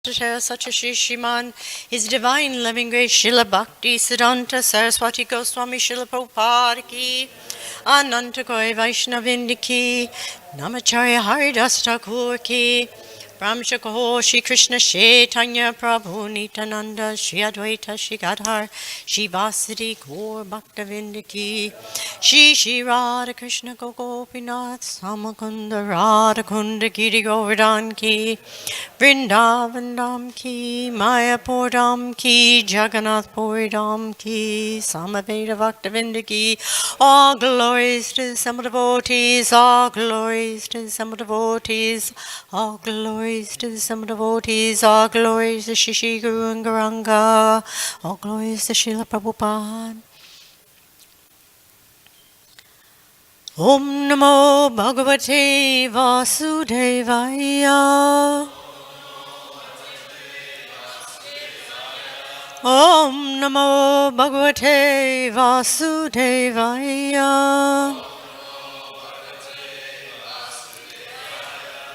Bhattacharya Satyashri Shriman, His Divine Loving Grace Srila Bhakti Siddhanta Saraswati Goswami Srila Prabhupada Ki, Ananta Koi Vaishnavindi Ki, Namacharya Haridas Thakur Ki, Brahmshakaho Shri Krishna Chaitanya Prabhu Nityananda Shri Advaita Shri Gadhar Shri Vasidi Gaur Bhaktavinda Ki Shri Shri Radha Krishna Gopinath Samakunda Radha Kunda Giri Govardhan Ki Vrindavan Dham Ki Mayapur Dham Ki Jagannath Puri Dham Ki Samaveda Bhaktavinda Ki. All glories to the Summer devotees, all glories to the Summer devotees, all glories to the Summer devotees, all glories to Shishi Guru and Garanga, all glories to Srila Prabhupada. Om Namo Bhagavate Vasudevaya. Om Namo Bhagavate Vasudevaya.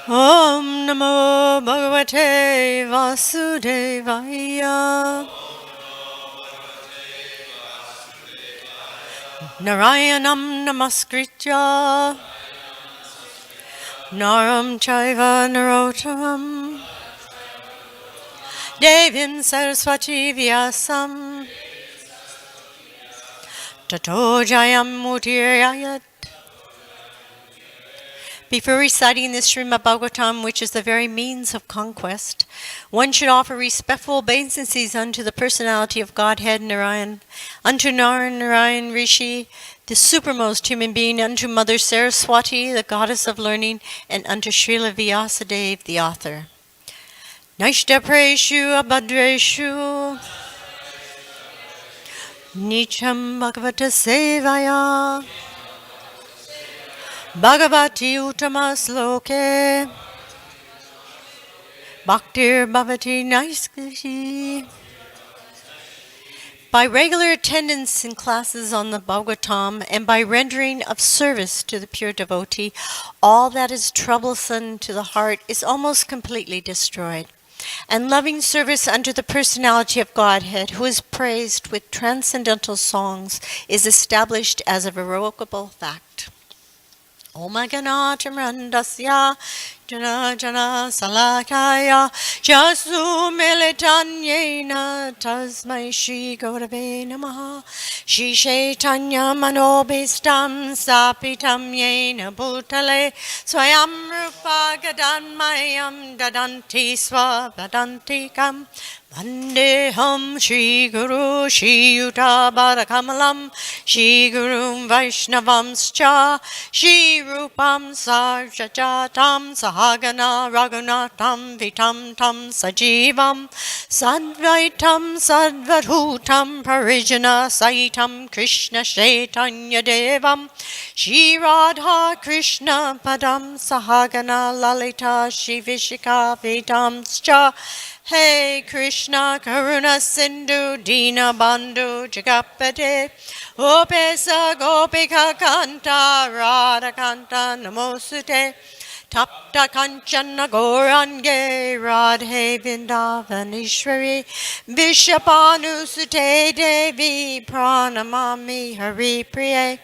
Om Namo Bhagavate Vasudevaya. Narayanam Namaskritya Naram Chaiva Narottam Devim Saraswati Vyasam Tato Jayam Mutirayat. Before reciting the Srimad Bhagavatam, which is the very means of conquest, one should offer respectful obeisances unto the personality of Godhead Narayan, unto Narayan Rishi, the supermost human being, unto Mother Saraswati, the goddess of learning, and unto Srila Vyasadeva, the author. Naishtapreshu abhadreshu Nicham Bhagavata Sevaya Bhagavati Uttama Sloke Bhaktir Bhavati Naiskashi. By regular attendance in classes on the Bhagavatam and by rendering of service to the pure devotee, all that is troublesome to the heart is almost completely destroyed. And loving service unto the personality of Godhead, who is praised with transcendental songs, is established as a irrevocable fact. Om Ganacham Randasya Jana Jana Salakaya Jasu Militanyena Tasmai Shri Gaurave Namaha Shri Chaitanya Manobhistam Sapitam Yena Bhutale Swayam Rupa Gadanmayam Dadanti Swavadantikam Vandeham Shri Guru Shri Yuta Barakamalam Shri Gurum Vaishnavamscha Shri Rupam Sarjajatam Sahagana Raghunatam Vitam Tam Sajivam Sadvaitam Sadvadhutam Parijana Saitam Krishna Chaitanya Devam Shri Radha Krishna Padam Sahagana Lalita Shri Vishika Vedamscha. Hey Krishna Karuna Sindhu Dina Bandhu Jagapate Opesa Gopika Kanta Radha Kanta Namosute Tapta Kanchana Gorange Radhe Vindavanishwari Vishapanusute Devi Pranamami Hari Priye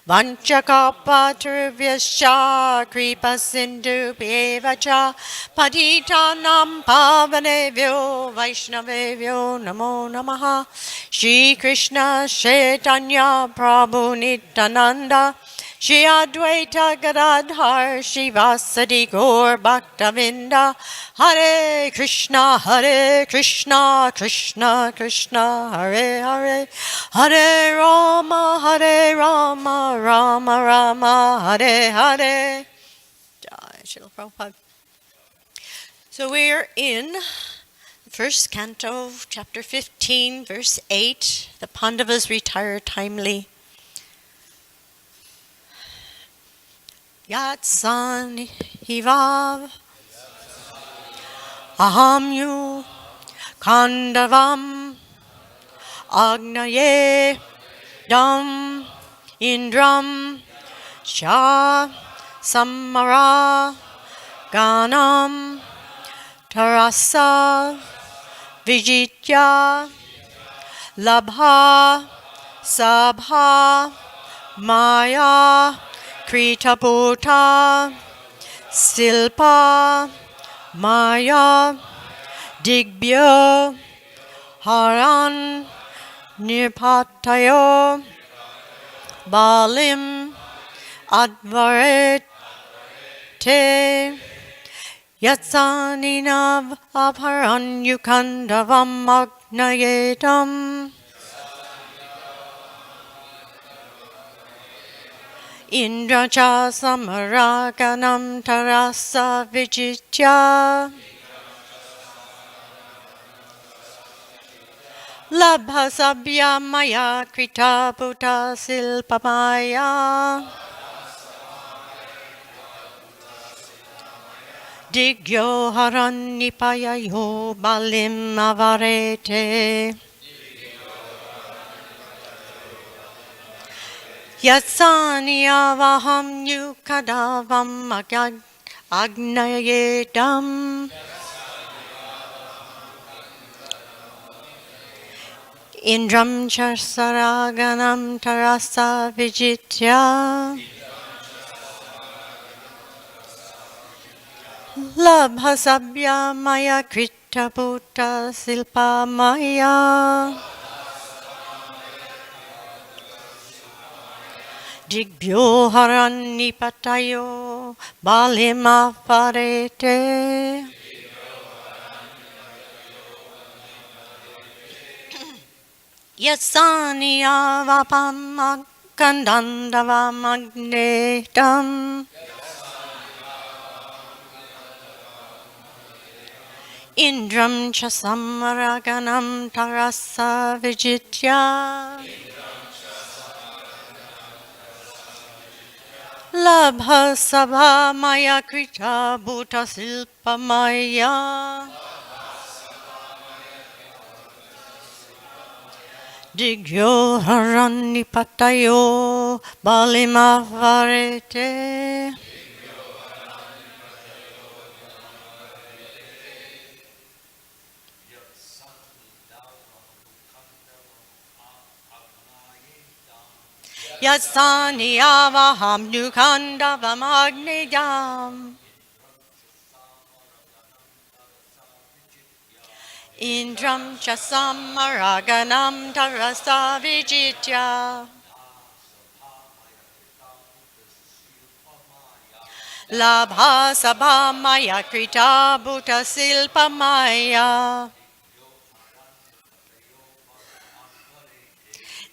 Vanchakapatrvyascha Kripa Sindhu Pyevacha Patitanam Pavanevyo Vaishnavevyo Namo Namaha Shri Krishna Chaitanya Prabhu Nityananda Shri Advaita Gadadhar Shri Vasadi Gaur Bhaktavinda Hare Krishna Krishna Krishna Hare Hare Hare Rama Rama Rama Hare Hare. Jai Srila Prabhupada. So we are in the first canto, chapter 15, verse 8. The Pandavas retire timely. Yatsan hivav ahamyu kandavam agnaye dam indram sha samara ganam Tarasa Vijitya Labha Sabha Maya Kritaputa Silpa Maya Digbyo Haran Nirpatayo Balim Advarete Yatsaninav Abharan Yukandavam Agnayetam Indracha Samaraganam Tarasa Vijitya Labhasabhya Maya Krita Bhuta Silpamaya Digyo Harannipayayo Balim Avarete Yatsani Avaham Yukadavam Agnayetam Indram Charsaraganam Tarasa Vijitya Labhasabhya Maya Krita Bhuta Silpa Maya Digbyo Harannipatayo Balima Parete Yatsani Avapam Kandandavam Agnetam Indram Chasamaraganam Tarasa Vijitya Labha Sabha Maya Krita Bhuta Silpa Maya Digyo Harannipatayo Balima Varete Yatsani Avaham Nukandavam Agneyam Indram Chasamaraganam Tarasa Vijitya Labha Sabha Maya Krita Bhuta Silpa Maya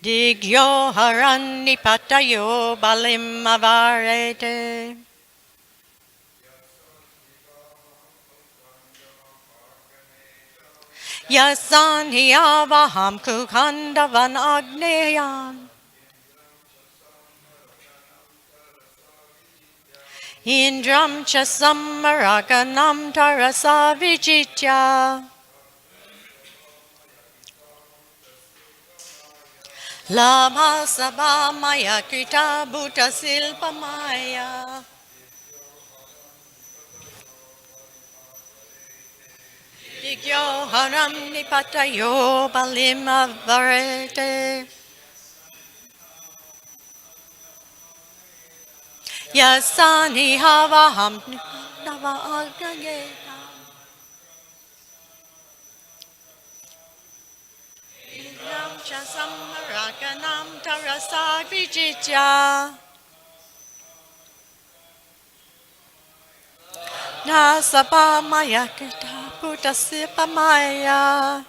Digyo Harannipatayo Balim Avarete Yatsani Avaham Kukandavan Agneyam Indram Chasamaraganam Tarasa Vijitya Labha Sabha Maya Krita Bhuta Silpa Maya Digyo Harannipatayo Balim Avarete Yatsani Avaham Nava Agnayetam Indram Chasamaraganam Tarasa Vijitya Nasapa Maya Krita Bhuta Silpa Maya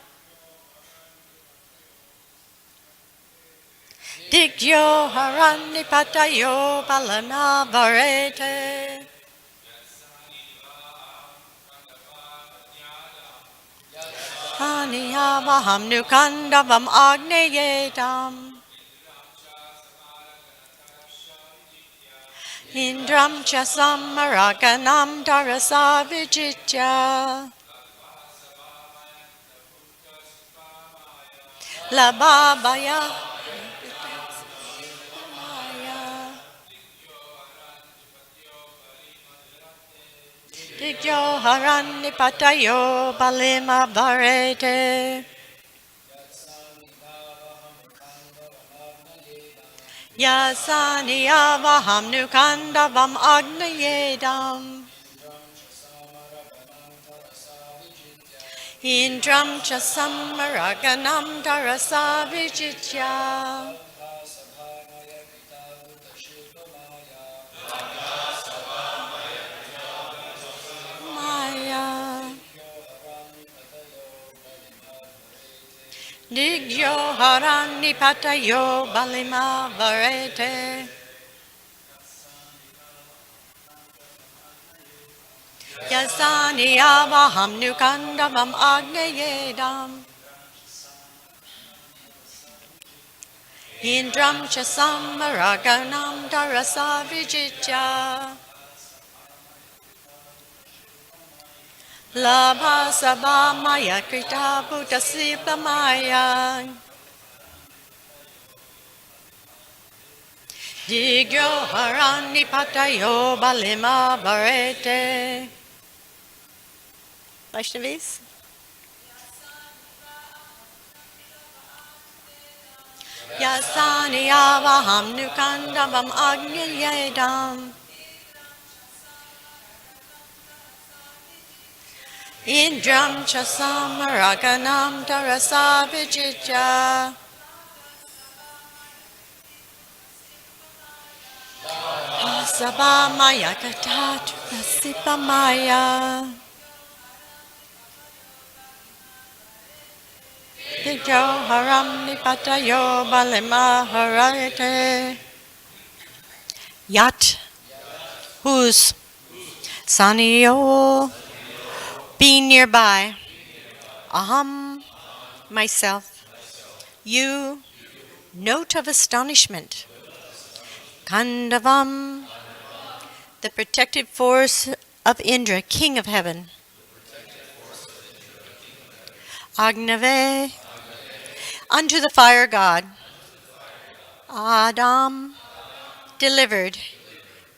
Digyo Harannipatayo Balana Varete Aniyavaham Nukandavam Agneyetam Indram Chasamaraganam Tarasa Vijitya Lababaya Digyo harani patayo balima varete. Yasani avaham nukandavam agnayedam. Indram cha samaraganam darasa vijitya. Maya. Digyo harani patayo balima varete. Yasani avaham nukandavam agnayedam. Indram cha samaraganam darasa vijitya. Labha sabha maya krita bhutasipla maya. Digyo harani patayo balima varete. Vaishnavis? Yasani avaham nukandavam agnayedam. Indram cha samaraganam darasa vijitya. Sabha maya katatu rasipa maya. Digyo haram nipatayo balima harate. Yat, whose, saniyo, being nearby, aham, myself, you, note of astonishment, kandavam, the protective force of Indra, king of heaven, agnave, unto the fire god, adam, delivered,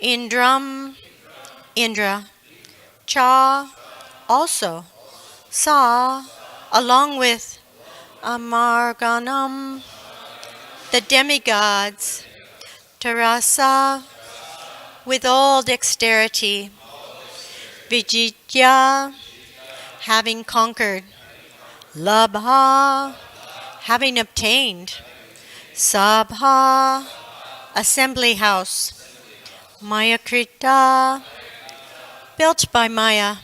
indram, Indra, cha, also, sa, along with amarganam, the demigods, tarasa, with all dexterity, vijitya, having conquered, labha, having obtained, sabha, assembly house, mayakrita, built by Maya,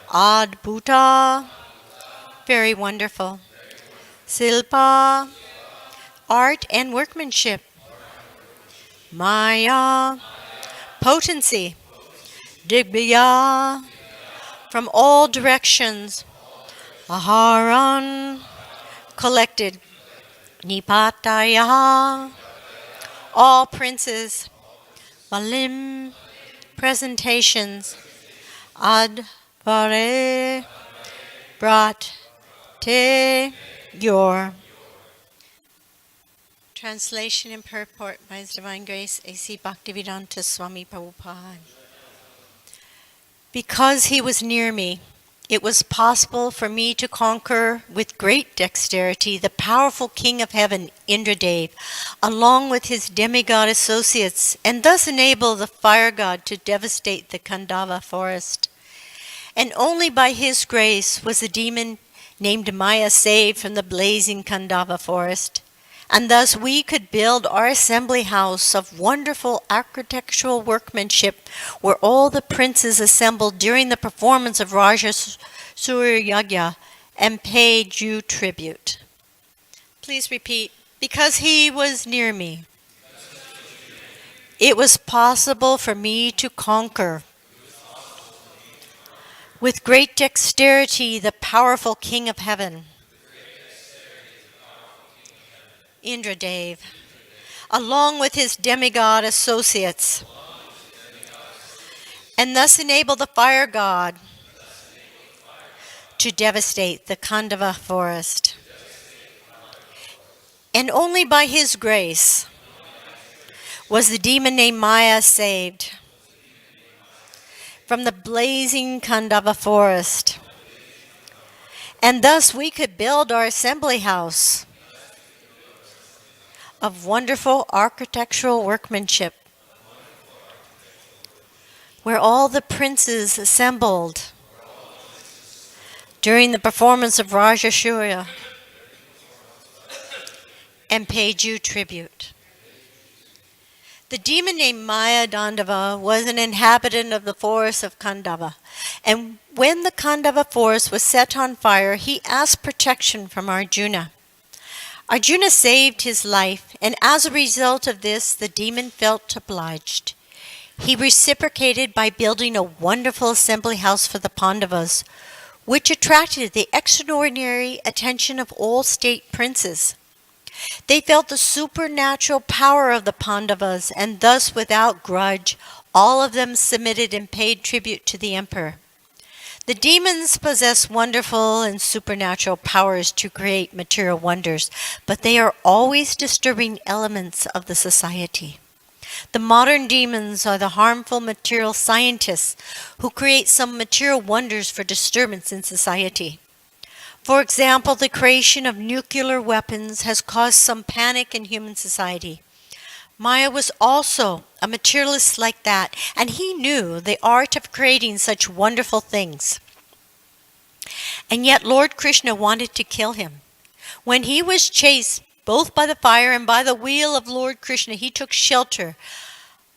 adbhuta, very wonderful, silpa, art and workmanship, maya, potency, digbya, from all directions, aharan, collected, nipataya, all princes, balim, presentations, advare, brought, te, your. Translation and purport by His Divine Grace A.C. Bhaktivedanta Swami Prabhupada. Because he was near me, it was possible for me to conquer with great dexterity the powerful king of heaven, Indradev, along with his demigod associates, and thus enable the fire god to devastate the Khandava forest. And only by his grace was the demon named Maya saved from the blazing Khandava forest. And thus we could build our assembly house of wonderful architectural workmanship where all the princes assembled during the performance of Raja Surya Yagya and paid due tribute. Please repeat. Because he was near me, it was possible for me to conquer with great dexterity the powerful king of heaven, Indradev, along with his demigod associates, and thus enable the fire god to devastate the Khandava forest. And only by his grace was the demon named Maya saved from the blazing Khandava forest. And thus we could build our assembly house of wonderful architectural workmanship, where all the princes assembled during the performance of Raja Shurya and paid due tribute. The demon named Maya Dandava was an inhabitant of the forest of Khandava, and when the Khandava forest was set on fire, he asked protection from Arjuna. Arjuna saved his life, and as a result of this, the demon felt obliged. He reciprocated by building a wonderful assembly house for the Pandavas, which attracted the extraordinary attention of all state princes. They felt the supernatural power of the Pandavas, and thus, without grudge, all of them submitted and paid tribute to the emperor. The demons possess wonderful and supernatural powers to create material wonders, but they are always disturbing elements of the society. The modern demons are the harmful material scientists who create some material wonders for disturbance in society. For example, the creation of nuclear weapons has caused some panic in human society. Maya was also a materialist like that, and he knew the art of creating such wonderful things. And yet Lord Krishna wanted to kill him. When he was chased both by the fire and by the wheel of Lord Krishna, he took shelter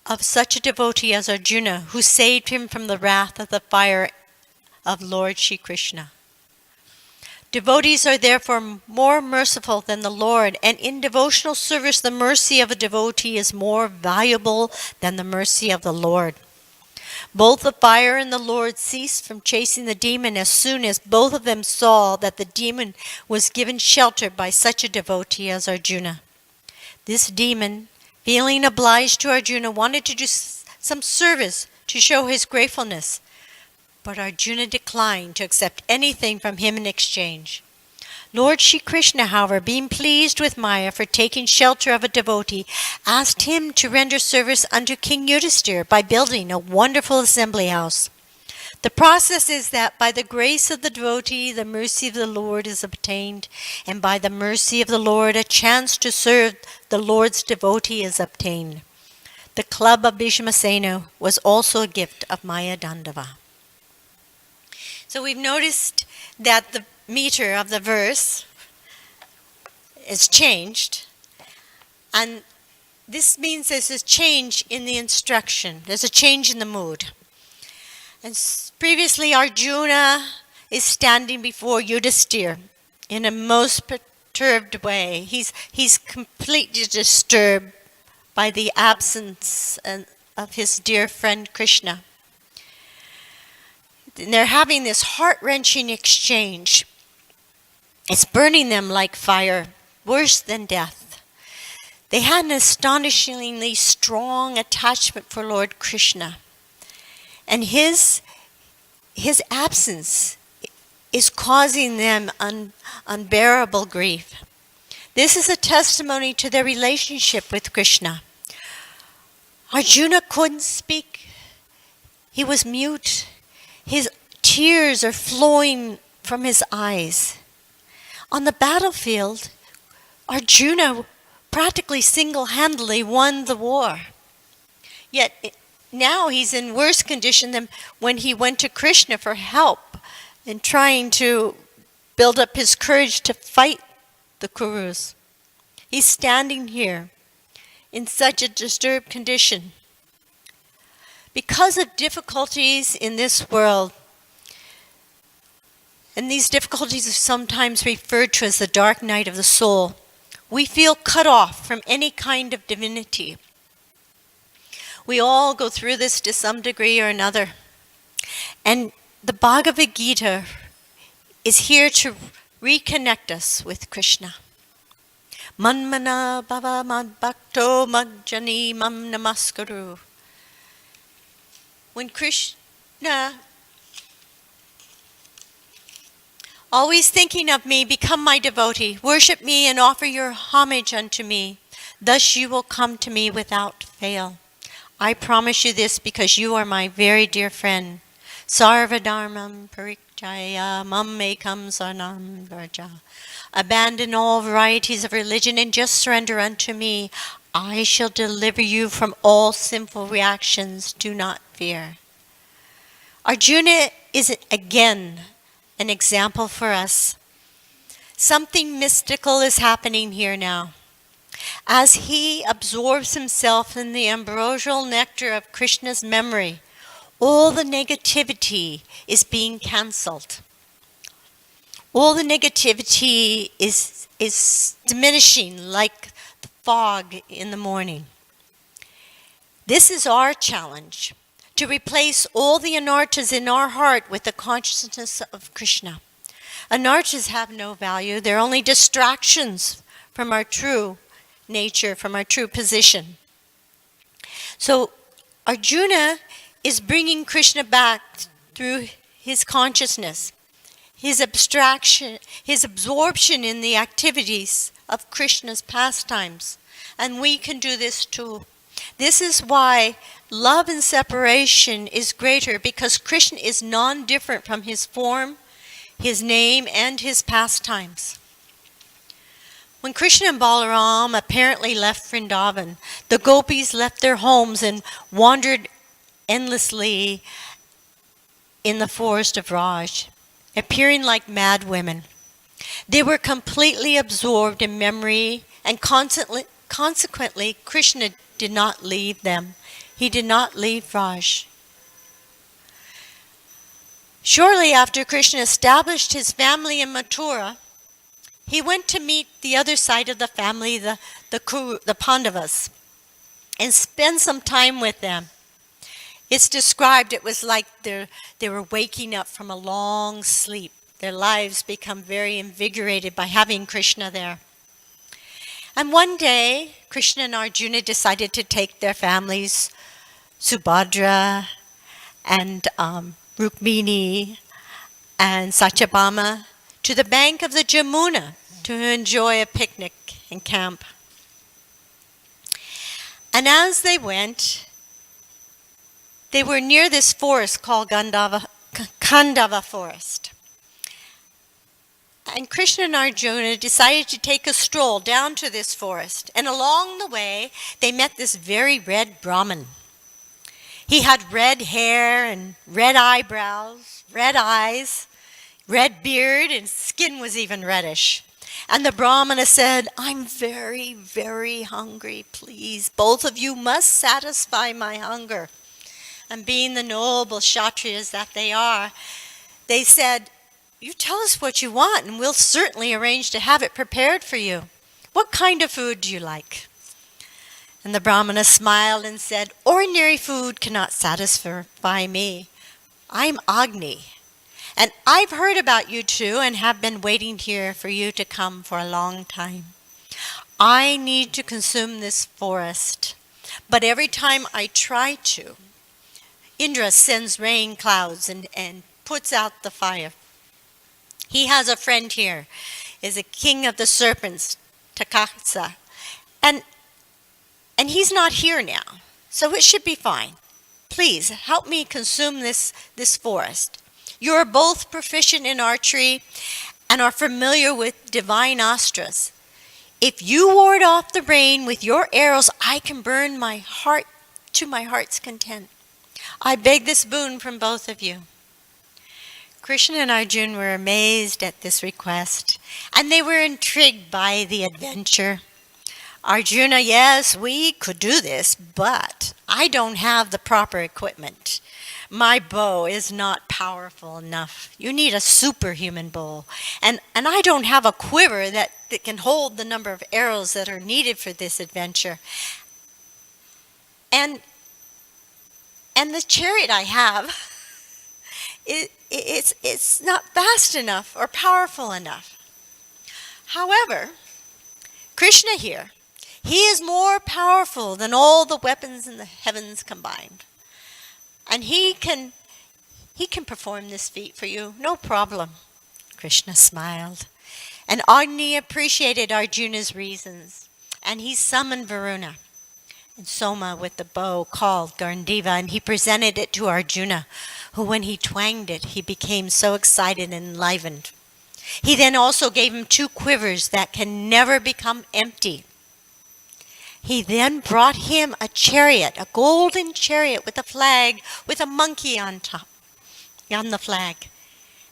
of such a devotee as Arjuna, who saved him from the wrath of the fire of Lord Shri Krishna. Devotees are therefore more merciful than the Lord, and in devotional service the mercy of a devotee is more valuable than the mercy of the Lord. Both the fire and the Lord ceased from chasing the demon as soon as both of them saw that the demon was given shelter by such a devotee as Arjuna. This demon, feeling obliged to Arjuna, wanted to do some service to show his gratefulness, but Arjuna declined to accept anything from him in exchange. Lord Shri Krishna, however, being pleased with Maya for taking shelter of a devotee, asked him to render service unto King Yudhisthira by building a wonderful assembly house. The process is that by the grace of the devotee, the mercy of the Lord is obtained, and by the mercy of the Lord, a chance to serve the Lord's devotee is obtained. The club of Bhishmasena was also a gift of Maya Dandava. So we've noticed that the meter of the verse is changed, and this means there's a change in the instruction. There's a change in the mood. And previously Arjuna is standing before Yudhisthira in a most perturbed way. He's completely disturbed by the absence of his dear friend Krishna. And they're having this heart-wrenching exchange. It's burning them like fire, worse than death. They had an astonishingly strong attachment for Lord Krishna. And his absence is causing them unbearable grief. This is a testimony to their relationship with Krishna. Arjuna couldn't speak. He was mute. His tears are flowing from his eyes. On the battlefield, Arjuna practically single-handedly won the war. Yet now he's in worse condition than when he went to Krishna for help in trying to build up his courage to fight the Kurus. He's standing here in such a disturbed condition. Because of difficulties in this world, and these difficulties are sometimes referred to as the dark night of the soul, we feel cut off from any kind of divinity. We all go through this to some degree or another. And the Bhagavad Gita is here to reconnect us with Krishna. Manmana bhava madbhakto majjani mam namaskaru. When Krishna, always thinking of me, become my devotee, worship me and offer your homage unto me. Thus you will come to me without fail. I promise you this because you are my very dear friend. Sarvadharmam parikjaya mammekam saranam vraja. Abandon all varieties of religion and just surrender unto me. I shall deliver you from all sinful reactions. Do not fear. Arjuna is again an example for us. Something mystical is happening here now. As he absorbs himself in the ambrosial nectar of Krishna's memory, all the negativity is being cancelled. All the negativity is diminishing like the fog in the morning. This is our challenge, to replace all the anarthas in our heart with the consciousness of Krishna. Anarthas have no value. They're only distractions from our true nature, from our true position. So Arjuna is bringing Krishna back through his consciousness, his abstraction, his absorption in the activities of Krishna's pastimes. And we can do this too. This is why love and separation is greater, because Krishna is non-different from his form, his name, and his pastimes. When Krishna and Balaram apparently left Vrindavan, the gopis left their homes and wandered endlessly in the forest of Raj, appearing like mad women. They were completely absorbed in memory, and consequently, Krishna did not leave them. He did not leave Raj. Shortly after Krishna established his family in Mathura, he went to meet the other side of the family, the Pandavas, and spend some time with them. It's described it was like they were waking up from a long sleep. Their lives become very invigorated by having Krishna there. And one day, Krishna and Arjuna decided to take their families, Subhadra and Rukmini and Satyabhama, to the bank of the Jamuna to enjoy a picnic and camp. And as they went, they were near this forest called Khandava forest. And Krishna and Arjuna decided to take a stroll down to this forest. And along the way, they met this very red Brahmin. He had red hair and red eyebrows, red eyes, red beard, and skin was even reddish. And the Brahmana said, "I'm very, very hungry. Please, both of you must satisfy my hunger." And being the noble Kshatriyas that they are, they said, "You tell us what you want, and we'll certainly arrange to have it prepared for you. What kind of food do you like?" And the Brahmana smiled and said, "Ordinary food cannot satisfy me. I'm Agni. And I've heard about you two and have been waiting here for you to come for a long time. I need to consume this forest, but every time I try to, Indra sends rain clouds and puts out the fire. He has a friend here, is a king of the serpents, Takatsa, and he's not here now, so it should be fine. Please help me consume this forest. You're both proficient in archery and are familiar with divine astras. If you ward off the rain with your arrows, I can burn my heart to my heart's content. I beg this boon from both of you." Krishna and Arjuna were amazed at this request, and they were intrigued by the adventure. Arjuna, "Yes, we could do this, but I don't have the proper equipment. My bow is not powerful enough. You need a superhuman bow. And I don't have a quiver that can hold the number of arrows that are needed for this adventure. And the chariot I have, it's not fast enough or powerful enough." However, Krishna here, he is more powerful than all the weapons in the heavens combined. And he can perform this feat for you, no problem. Krishna smiled. And Agni appreciated Arjuna's reasons, and he summoned Varuna. and Soma with the bow called Gandiva, and he presented it to Arjuna, who when he twanged it, he became so excited and enlivened. He then also gave him 2 quivers that can never become empty. He then brought him a chariot, a golden chariot with a flag, with a monkey on top, on the flag.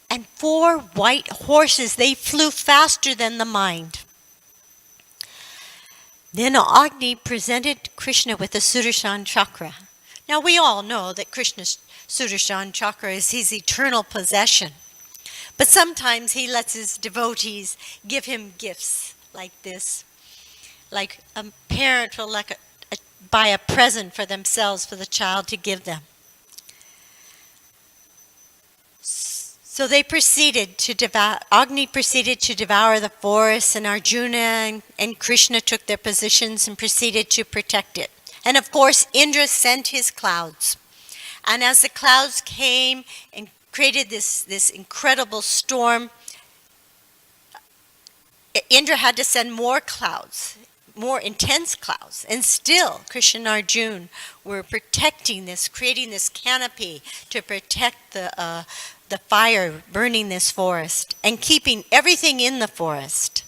And 4 white horses, they flew faster than the mind. Then Agni presented Krishna with the Sudarshan chakra. Now we all know that Krishna's Sudarshan chakra is his eternal possession. But sometimes he lets his devotees give him gifts like this. Like a parent will buy a present for themselves for the child to give them. So they proceeded to Agni proceeded to devour the forest, and Arjuna and Krishna took their positions and proceeded to protect it. And of course, Indra sent his clouds. And as the clouds came and created this incredible storm, Indra had to send more clouds, more intense clouds. And still, Krishna and Arjuna were protecting this, creating this canopy to protect the fire burning this forest and keeping everything in the forest.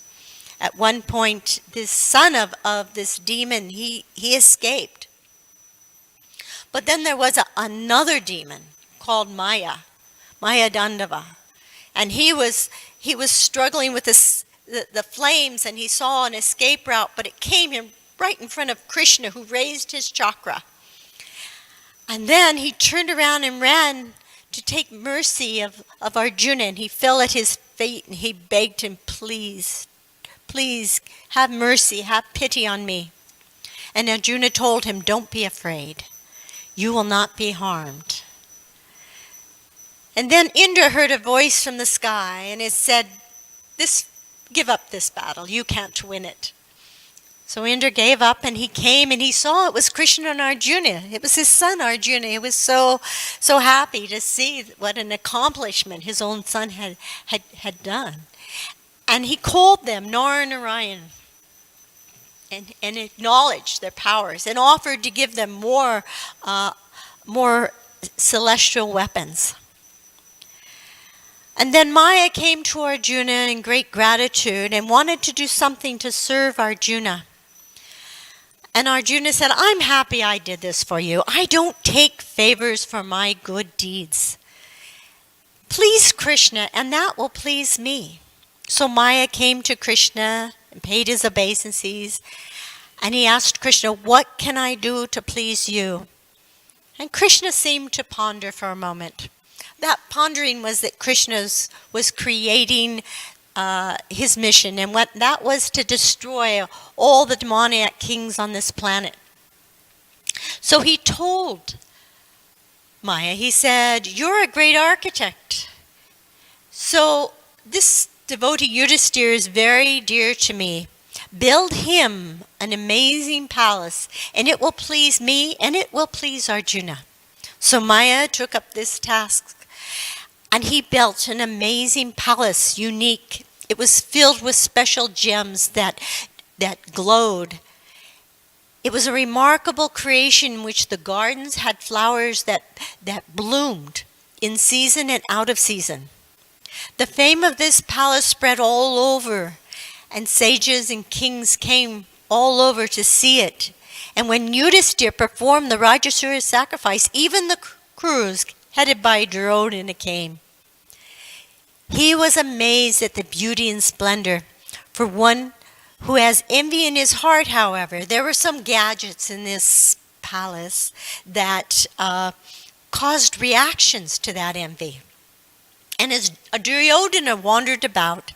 At one point, this son of this demon, he escaped. But then there was another demon called Maya Dandava. And he was struggling with the flames, and he saw an escape route, but it came him right in front of Krishna, who raised his chakra. And then he turned around and ran to take mercy of Arjuna, and he fell at his feet and he begged him, please, please have mercy, have pity on me. And Arjuna told him, don't be afraid. You will not be harmed. And then Indra heard a voice from the sky, and it said, give up this battle. You can't win it. So Indra gave up, and he came and he saw it was Krishna and Arjuna. It was his son Arjuna. He was so happy to see what an accomplishment his own son had done. And he called them Nara and Narayan and acknowledged their powers and offered to give them more celestial weapons. And then Maya came to Arjuna in great gratitude and wanted to do something to serve Arjuna. And Arjuna said, I'm happy I did this for you. I don't take favors for my good deeds. Please Krishna, and that will please me. So Maya came to Krishna and paid his obeisances. And he asked Krishna, what can I do to please you? And Krishna seemed to ponder for a moment. That pondering was that Krishna was creating his mission, and what that was to destroy all the demoniac kings on this planet. So he told Maya, he said, you're a great architect. So this devotee Yudhisthira is very dear to me. Build him an amazing palace, and it will please me, and it will please Arjuna. So Maya took up this task, and he built an amazing palace, unique. It was filled with special gems that glowed. It was a remarkable creation in which the gardens had flowers that bloomed in season and out of season. The fame of this palace spread all over, and sages and kings came all over to see it. And when Yudhisthira performed the Rajasura sacrifice, even the crews headed by Duryodhana came. He was amazed at the beauty and splendor. For one who has envy in his heart, however, there were some gadgets in this palace that caused reactions to that envy. And as Duryodhana wandered about,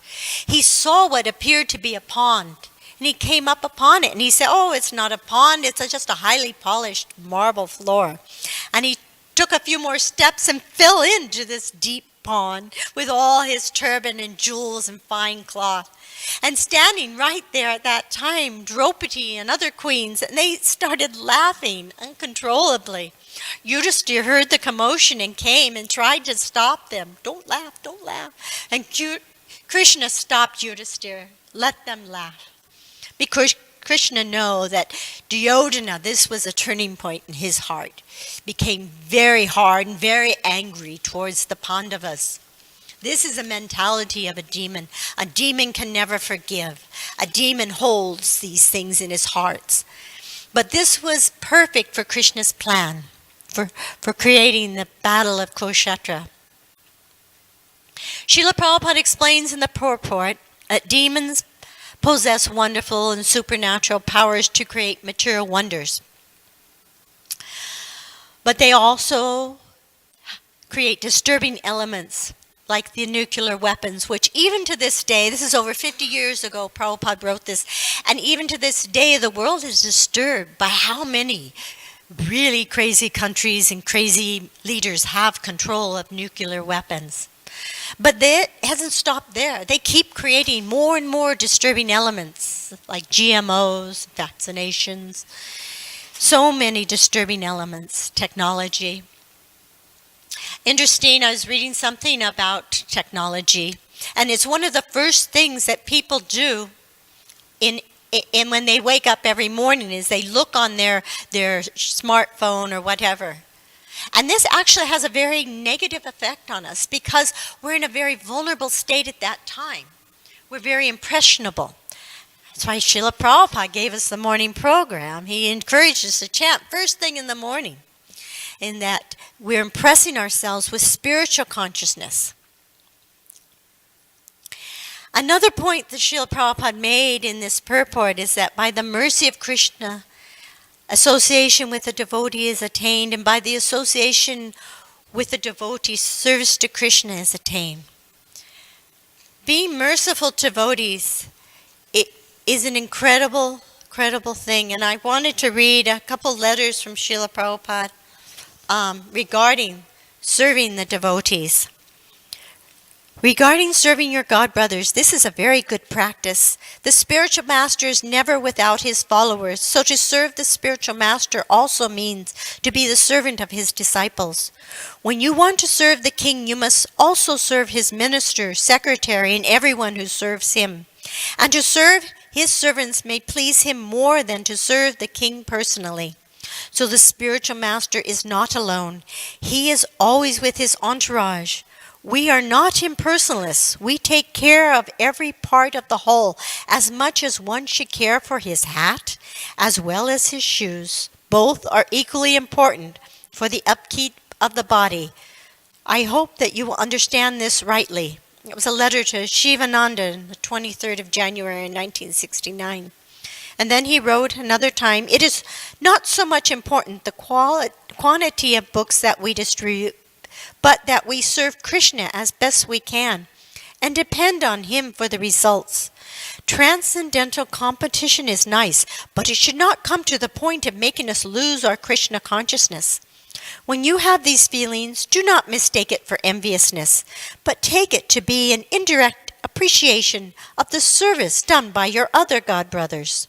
he saw what appeared to be a pond. And he came up upon it, and he said, oh, it's not a pond, it's just a highly polished marble floor. And he took a few more steps and fell into this deep pond with all his turban and jewels and fine cloth. And standing right there at that time, Draupadi and other queens, and they started laughing uncontrollably. Yudhisthira heard the commotion and came and tried to stop them. Don't laugh, don't laugh. And Krishna stopped Yudhisthira. Let them laugh. Because Krishna know that Duryodhana, this was a turning point in his heart, became very hard and very angry towards the Pandavas. This is a mentality of a demon. A demon can never forgive. A demon holds these things in his hearts. But this was perfect for Krishna's plan, for creating the battle of Kurukshetra. Srila Prabhupada explains in the purport that demons possess wonderful and supernatural powers to create material wonders. But they also create disturbing elements like the nuclear weapons, which even to this day, this is over 50 years ago, Prabhupada wrote this, and even to this day, the world is disturbed by how many really crazy countries and crazy leaders have control of nuclear weapons. But it hasn't stopped there. They keep creating more and more disturbing elements, like GMOs, vaccinations, so many disturbing elements, technology. Interesting, I was reading something about technology, and it's one of the first things that people do in when they wake up every morning is they look on their smartphone or whatever. And this actually has a very negative effect on us because we're in a very vulnerable state at that time. We're very impressionable. That's why Srila Prabhupada gave us the morning program. He encouraged us to chant first thing in the morning, in that we're impressing ourselves with spiritual consciousness. Another point that Srila Prabhupada made in this purport is that by the mercy of Krishna, association with the devotee is attained, and by the association with the devotee, service to Krishna is attained. Being merciful to devotees, it is an incredible thing. And I wanted to read a couple letters from Srila Prabhupada regarding serving the devotees. Regarding serving your God brothers, this is a very good practice. The spiritual master is never without his followers, so to serve the spiritual master also means to be the servant of his disciples. When you want to serve the king, you must also serve his minister, secretary, and everyone who serves him. And to serve his servants may please him more than to serve the king personally. So the spiritual master is not alone. He is always with his entourage. We are not impersonalists. We take care of every part of the whole, as much as one should care for his hat, as well as his shoes. Both are equally important for the upkeep of the body. I hope that you will understand this rightly. It was a letter to Shivananda on the 23rd of January 1969. And then he wrote another time, it is not so much important the quantity of books that we distribute, but that we serve Krishna as best we can and depend on him for the results. Transcendental competition is nice, but it should not come to the point of making us lose our Krishna consciousness. When you have these feelings, do not mistake it for enviousness, but take it to be an indirect appreciation of the service done by your other God brothers.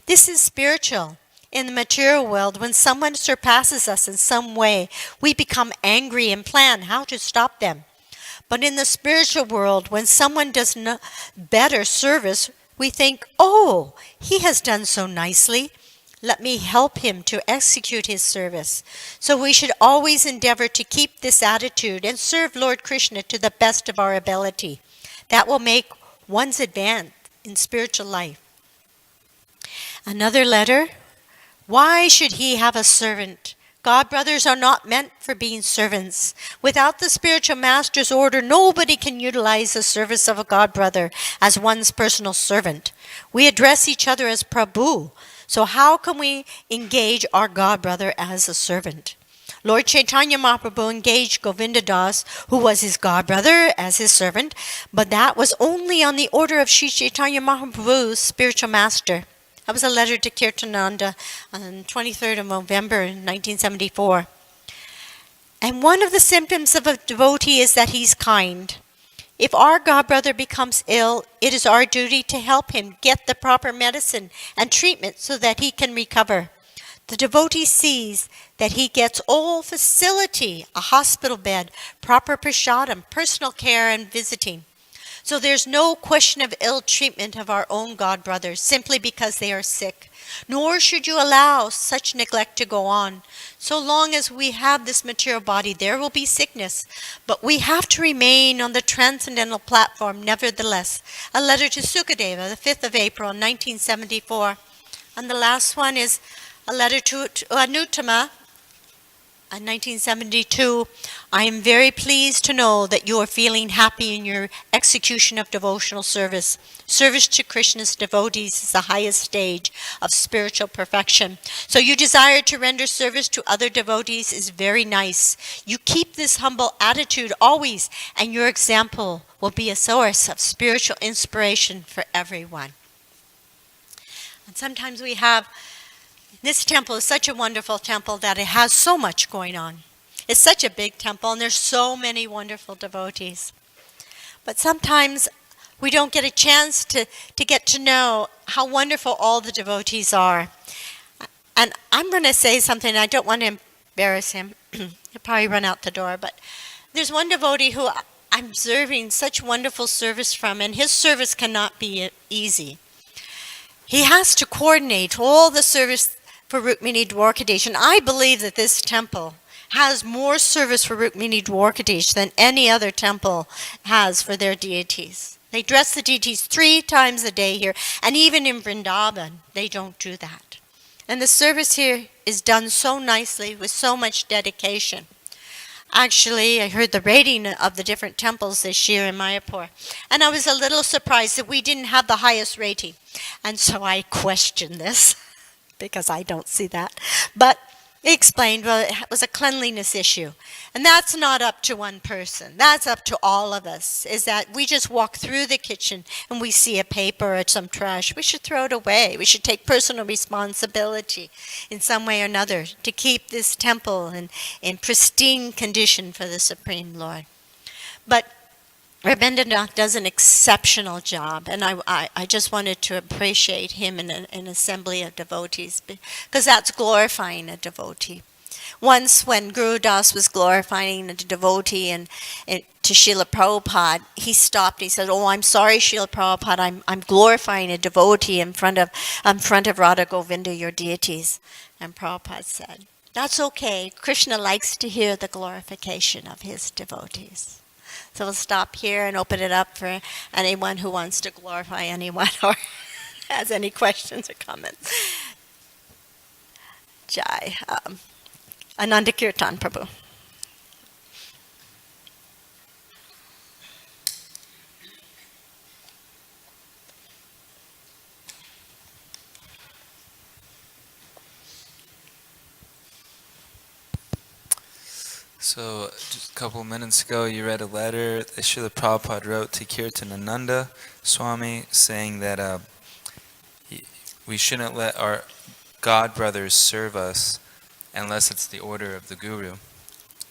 This is spiritual. In the material world, when someone surpasses us in some way, we become angry and plan how to stop them. But in the spiritual world, when someone does better service, we think, oh, he has done so nicely. Let me help him to execute his service. So we should always endeavor to keep this attitude and serve Lord Krishna to the best of our ability. That will make one's advance in spiritual life. Another letter. Why should he have a servant? God brothers are not meant for being servants. Without the spiritual master's order, nobody can utilize the service of a God brother as one's personal servant. We address each other as Prabhu. So how can we engage our God brother as a servant? Lord Chaitanya Mahaprabhu engaged Govinda Das, who was his God brother, as his servant, but that was only on the order of Sri Chaitanya Mahaprabhu's spiritual master. That was a letter to Kirtananda on 23rd of November 1974. And one of the symptoms of a devotee is that he's kind. If our God brother becomes ill, it is our duty to help him get the proper medicine and treatment so that he can recover. The devotee sees that he gets all facility, a hospital bed, proper prasadam, personal care, and visiting. So there's no question of ill treatment of our own God brothers simply because they are sick. Nor should you allow such neglect to go on. So long as we have this material body, there will be sickness. But we have to remain on the transcendental platform nevertheless. A letter to Sukadeva, the 5th of April, 1974. And the last one is a letter to Anuttama, in 1972. I am very pleased to know that you are feeling happy in your execution of devotional service. Service to Krishna's devotees is the highest stage of spiritual perfection. So you desire to render service to other devotees is very nice. You keep this humble attitude always, and your example will be a source of spiritual inspiration for everyone. And sometimes we have this temple is such a wonderful temple that it has so much going on. It's such a big temple, and there's so many wonderful devotees. But sometimes we don't get a chance to get to know how wonderful all the devotees are. And I'm going to say something, I don't want to embarrass him. He'll probably run out the door, but there's one devotee who I'm observing such wonderful service from, and his service cannot be easy. He has to coordinate all the service for Rukmini Dwarkadesh, and I believe that this temple has more service for Rukmini Dwarkadesh than any other temple has for their deities. They dress the deities 3 times a day here, and even in Vrindavan, they don't do that. And the service here is done so nicely with so much dedication. Actually, I heard the rating of the different temples this year in Mayapur, and I was a little surprised that we didn't have the highest rating. And so I questioned this, because I don't see that. But he explained, well, it was a cleanliness issue. And that's not up to one person. That's up to all of us, is that we just walk through the kitchen and we see a paper or some trash. We should throw it away. We should take personal responsibility in some way or another to keep this temple in pristine condition for the Supreme Lord. But Rabindranath does an exceptional job, and I just wanted to appreciate him in an assembly of devotees, because that's glorifying a devotee. Once when Guru Das was glorifying a devotee and to Srila Prabhupada, he stopped. He said, "Oh, I'm sorry, Srila Prabhupada, I'm glorifying a devotee in front of Radha Govinda, your deities." And Prabhupada said, "That's okay. Krishna likes to hear the glorification of his devotees." So we'll stop here and open it up for anyone who wants to glorify anyone or has any questions or comments. Jai. Ananda Kirtan Prabhu. So, just a couple minutes ago, you read a letter that Srila Prabhupada wrote to Kirtanananda Swami saying that we shouldn't let our God brothers serve us unless it's the order of the Guru,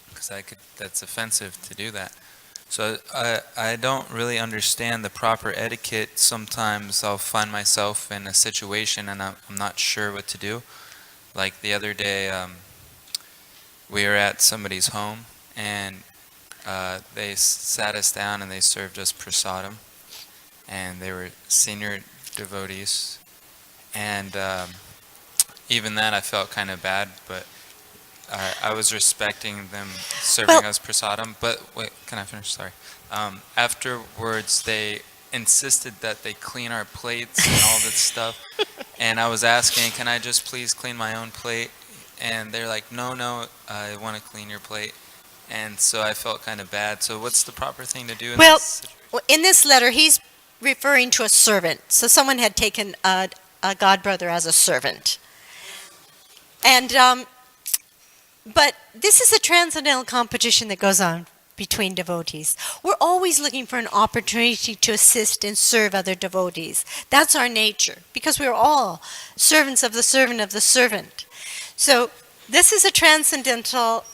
because that's offensive to do that. So I don't really understand the proper etiquette. Sometimes I'll find myself in a situation and I'm not sure what to do. Like the other day, we were at somebody's home, and they sat us down and they served us prasadam, and they were senior devotees, and even then I felt kind of bad, but I was respecting them serving us prasadam. But wait, can I finish? Sorry. Afterwards, they insisted that they clean our plates and all this stuff, and I was asking, can I just please clean my own plate? And they're like, no, I want to clean your plate. And so I felt kind of bad. So what's the proper thing to do in this situation? In this letter, he's referring to a servant. So someone had taken a godbrother as a servant. And but this is a transcendental competition that goes on between devotees. We're always looking for an opportunity to assist and serve other devotees. That's our nature, because we're all servants of the servant of the servant. So this is a transcendental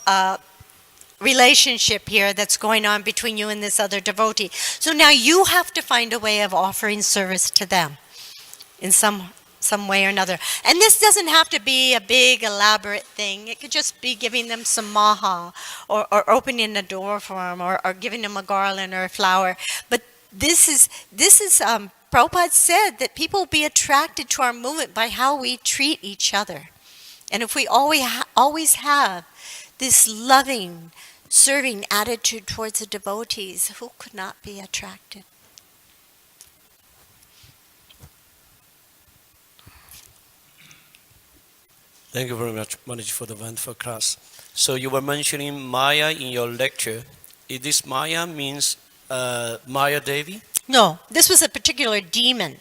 relationship here that's going on between you and this other devotee. So now you have to find a way of offering service to them in some way or another. And this doesn't have to be a big elaborate thing. It could just be giving them some maha, or opening a door for them, or giving them a garland or a flower. But this is Prabhupada said that people will be attracted to our movement by how we treat each other. And if we always have this loving, serving attitude towards the devotees, who could not be attracted? Thank you very much, Mataji, for the wonderful class. So you were mentioning Maya in your lecture. Is this Maya means Maya Devi? No, this was a particular demon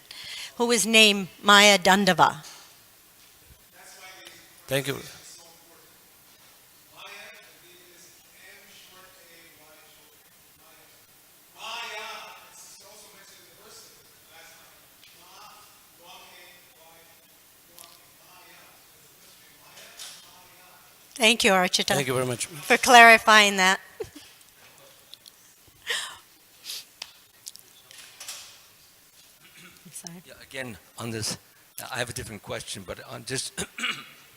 who was named Maya Dandava. Thank you. Thank you, Archita, Thank you very much. for clarifying that. Sorry. Yeah, again, on this, I have a different question, but on just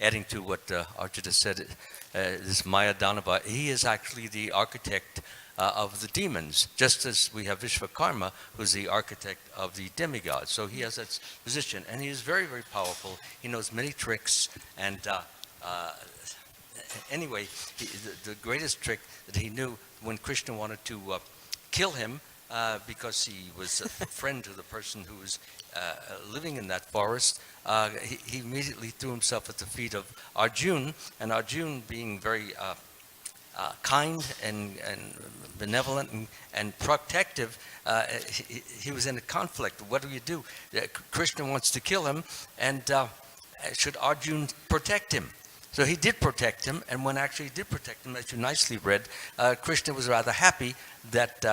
adding to what Archita said, this Maya Danava, he is actually the architect of the demons, just as we have Vishvakarma, who's the architect of the demigods. So he has that position, and he is very, very powerful. He knows many tricks, and anyway, the greatest trick that he knew when Krishna wanted to kill him, because he was a friend to the person who was living in that forest, he immediately threw himself at the feet of Arjun, and Arjun, being very kind and benevolent and protective, he was in a conflict. What do you do? Krishna wants to kill him, and should Arjun protect him? So he did protect him, and when actually he did protect him, as you nicely read, Krishna was rather happy that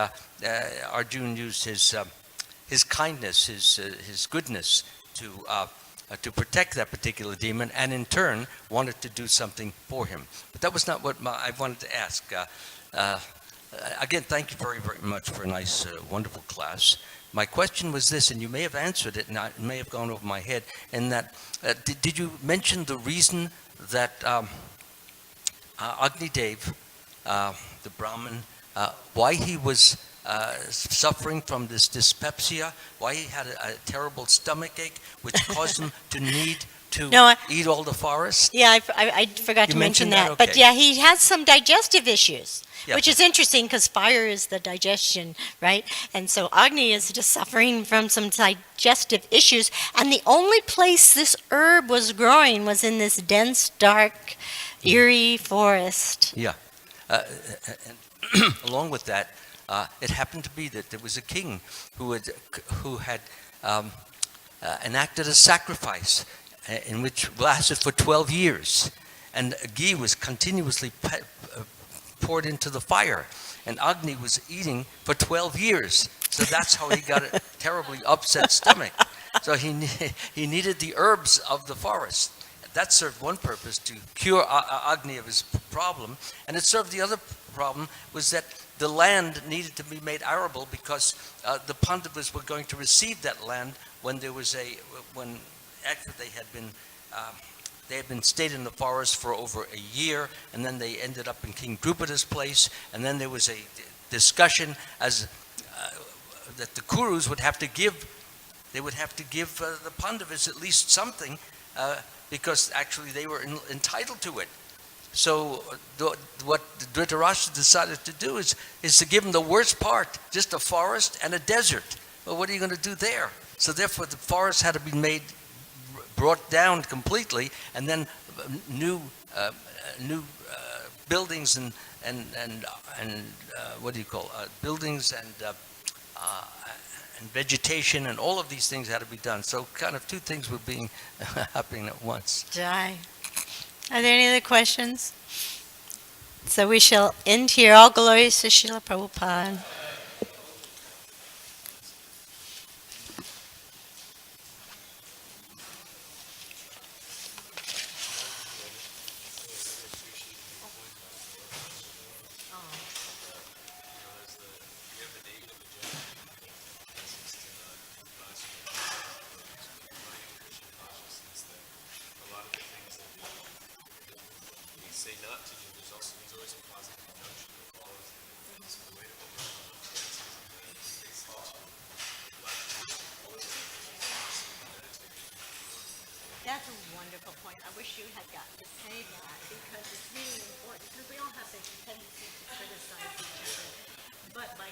Arjun used his kindness, his goodness to protect that particular demon, and in turn wanted to do something for him. But that was not what I wanted to ask. Again, thank you very, very much for a nice, wonderful class. My question was this, and you may have answered it, and it may have gone over my head, in that, did you mention the reason that Agni Dev, the Brahmin, why he was suffering from this dyspepsia, why he had a terrible stomach ache, which caused him to need to eat all the forest? Yeah, I forgot to mention that. Okay. But yeah, he has some digestive issues, Yeah. which is interesting because fire is the digestion, right? And so Agni is just suffering from some digestive issues. And the only place this herb was growing was in this dense, dark, eerie forest. Yeah. And along with that, it happened to be that there was a king who had enacted a sacrifice in which lasted for 12 years. And ghee was continuously poured into the fire. And Agni was eating for 12 years. So that's how he got a terribly upset stomach. So he needed the herbs of the forest. That served one purpose, to cure Agni of his problem. And it served the other problem, was that the land needed to be made arable, because the Pandavas were going to receive that land when there was when after they had been stayed in the forest for over a year, and then they ended up in King Drupada's place, and then there was a discussion as that the Kurus would have to give, the Pandavas at least something, because actually they were entitled to it. So what Dhritarashtra decided to do is to give him the worst part, just a forest and a desert. Well, what are you going to do there? So therefore the forest had to be brought down completely, and then new buildings and what do you call buildings and vegetation and all of these things had to be done. So kind of two things were happening at once. Jai. Are there any other questions? So we shall end here. All glories to Srila Prabhupada. that's a wonderful point. I wish you had gotten to say that because it's really important because we all have this tendency to criticize each other. But by